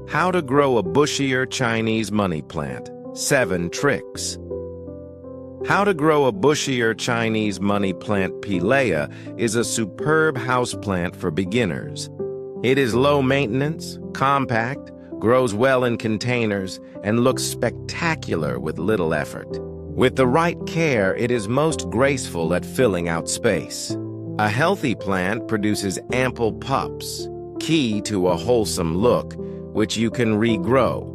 How to grow a Bushier Chinese money plant. 7 tricks. How to grow a Bushier Chinese money plant. Pilea is a superb houseplant for beginners. It is low maintenance, compact, grows well in containers, and looks spectacular with little effort. With the right care, it is most graceful at filling out space. A healthy plant produces ample pups, key to a wholesome look, which you can regrow,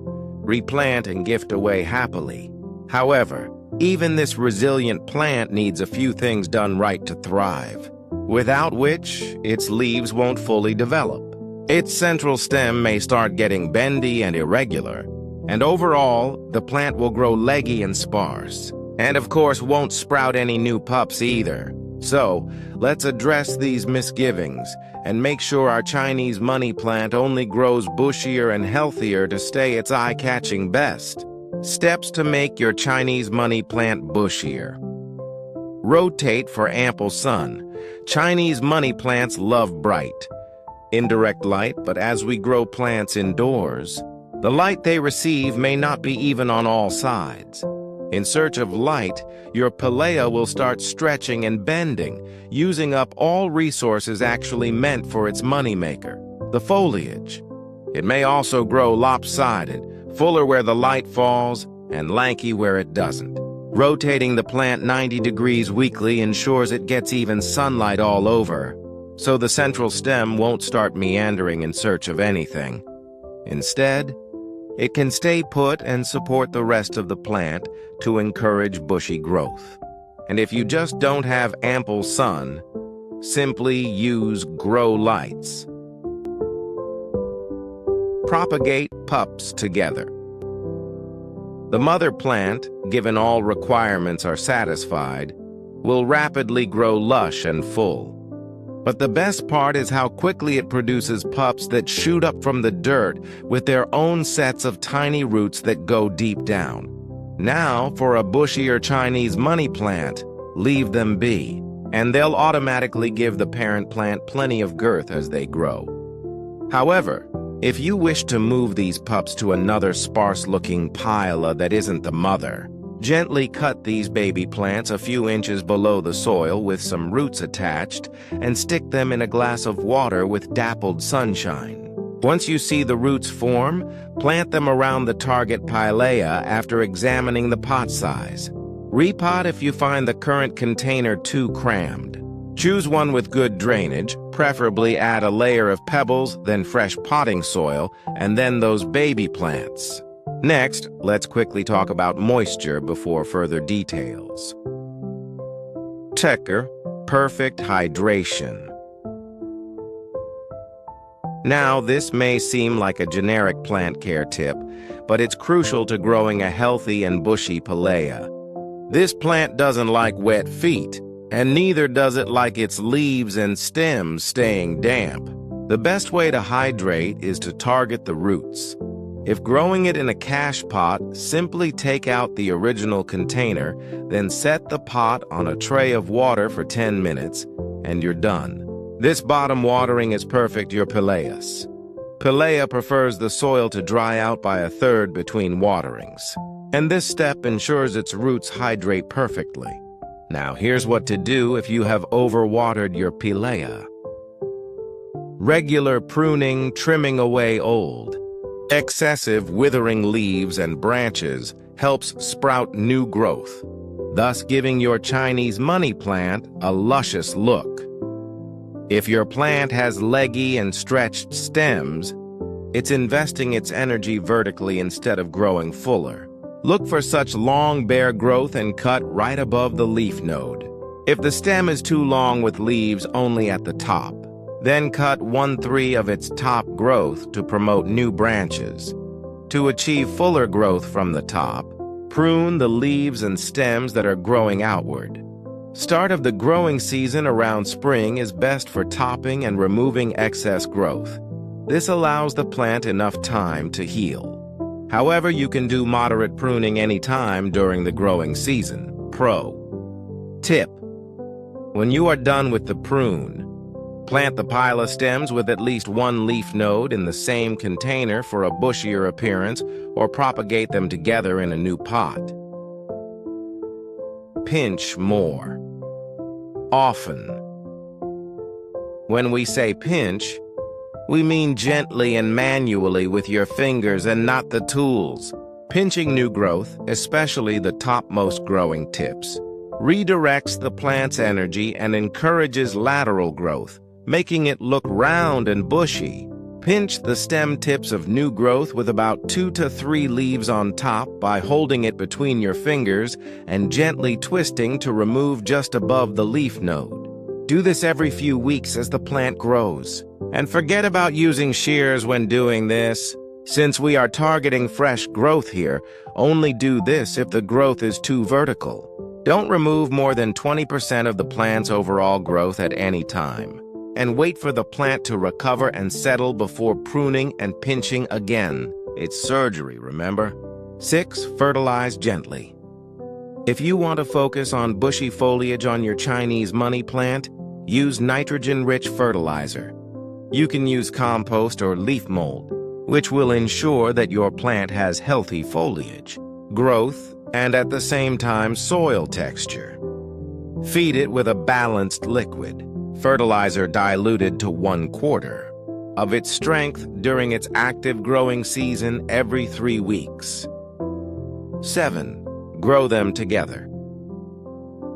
replant, and gift away happily. However, even this resilient plant needs a few things done right to thrive, without which its leaves won't fully develop. Its central stem may start getting bendy and irregular, and overall, the plant will grow leggy and sparse, and of course won't sprout any new pups either. So, let's address these misgivings and make sure our Chinese money plant only grows bushier and healthier to stay its eye-catching best. Steps to make your Chinese money plant bushier. Rotate for ample sun. Chinese money plants love bright, indirect light, but as we grow plants indoors, the light they receive may not be even on all sides. In search of light, your Pilea will start stretching and bending, using up all resources actually meant for its moneymaker, the foliage. It may also grow lopsided, fuller where the light falls, and lanky where it doesn't. Rotating the plant 90 degrees weekly ensures it gets even sunlight all over, so the central stem won't start meandering in search of anything. Instead, it can stay put and support the rest of the plant to encourage bushy growth. And if you just don't have ample sun, simply use grow lights. Propagate pups together. The mother plant, given all requirements are satisfied, will rapidly grow lush and full. But the best part is how quickly it produces pups that shoot up from the dirt with their own sets of tiny roots that go deep down. Now, for a bushier Chinese money plant, leave them be, and they'll automatically give the parent plant plenty of girth as they grow. However, if you wish to move these pups to another sparse-looking pile that isn't the mother, gently cut these baby plants a few inches below the soil with some roots attached and stick them in a glass of water with dappled sunshine. Once you see the roots form, plant them around the target Pilea after examining the pot size. Repot if you find the current container too crammed. Choose one with good drainage, preferably add a layer of pebbles, then fresh potting soil, and then those baby plants. Next, let's quickly talk about moisture before further details. Tecker, perfect hydration. Now, this may seem like a generic plant care tip, but it's crucial to growing a healthy and bushy Pilea. This plant doesn't like wet feet, and neither does it like its leaves and stems staying damp. The best way to hydrate is to target the roots. If growing it in a cache pot, simply take out the original container, then set the pot on a tray of water for 10 minutes, and you're done. This bottom watering is perfect your Pileas. Pilea prefers the soil to dry out by a third between waterings, and this step ensures its roots hydrate perfectly. Now here's what to do if you have overwatered your Pilea. Regular pruning, trimming away old, excessive withering leaves and branches helps sprout new growth, thus giving your Chinese money plant a luscious look. If your plant has leggy and stretched stems, it's investing its energy vertically instead of growing fuller. Look for such long bare growth and cut right above the leaf node. If the stem is too long with leaves only at the top, then cut 1/3 of its top growth to promote new branches. To achieve fuller growth from the top, prune the leaves and stems that are growing outward. Start of the growing season around spring is best for topping and removing excess growth. This allows the plant enough time to heal. However, you can do moderate pruning anytime during the growing season. Pro tip: when you are done with the prune, Plant the Pilea stems with at least one leaf node in the same container for a bushier appearance, or propagate them together in a new pot. Pinch more. Often. When we say pinch, we mean gently and manually with your fingers and not the tools. Pinching new growth, especially the topmost growing tips, redirects the plant's energy and encourages lateral growth, making it look round and bushy. Pinch the stem tips of new growth with about 2 to 3 leaves on top by holding it between your fingers and gently twisting to remove just above the leaf node. Do this every few weeks as the plant grows. And forget about using shears when doing this. Since we are targeting fresh growth here, only do this if the growth is too vertical. Don't remove more than 20% of the plant's overall growth at any time, and wait for the plant to recover and settle before pruning and pinching again. It's surgery, remember? 6. Fertilize gently. If you want to focus on bushy foliage on your Chinese money plant, use nitrogen-rich fertilizer. You can use compost or leaf mold, which will ensure that your plant has healthy foliage, growth, and at the same time soil texture. Feed it with a balanced liquid, fertilizer diluted to 1/4 of its strength during its active growing season every 3 weeks. 7. Grow them together.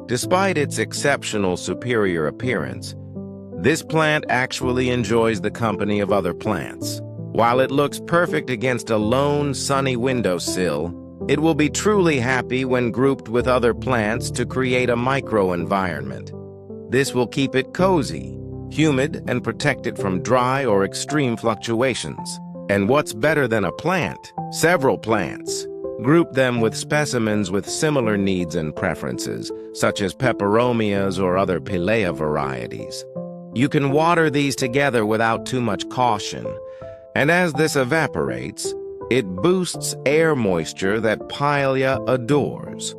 Despite its exceptional superior appearance, this plant actually enjoys the company of other plants. While it looks perfect against a lone, sunny windowsill, it will be truly happy when grouped with other plants to create a microenvironment. This will keep it cozy, humid, and protect it from dry or extreme fluctuations. And what's better than a plant? Several plants. Group them with specimens with similar needs and preferences, such as peperomioides or other Pilea varieties. You can water these together without too much caution, and as this evaporates, it boosts air moisture that Pilea adores.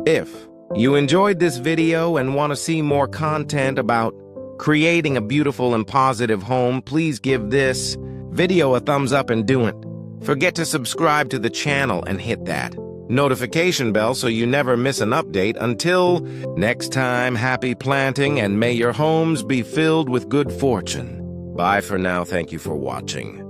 If you enjoyed this video and want to see more content about creating a beautiful and positive home, please give this video a thumbs up and do it. Forget to subscribe to the channel and hit that notification bell so you never miss an update. Until next time, happy planting and may your homes be filled with good fortune. Bye for now. Thank you for watching.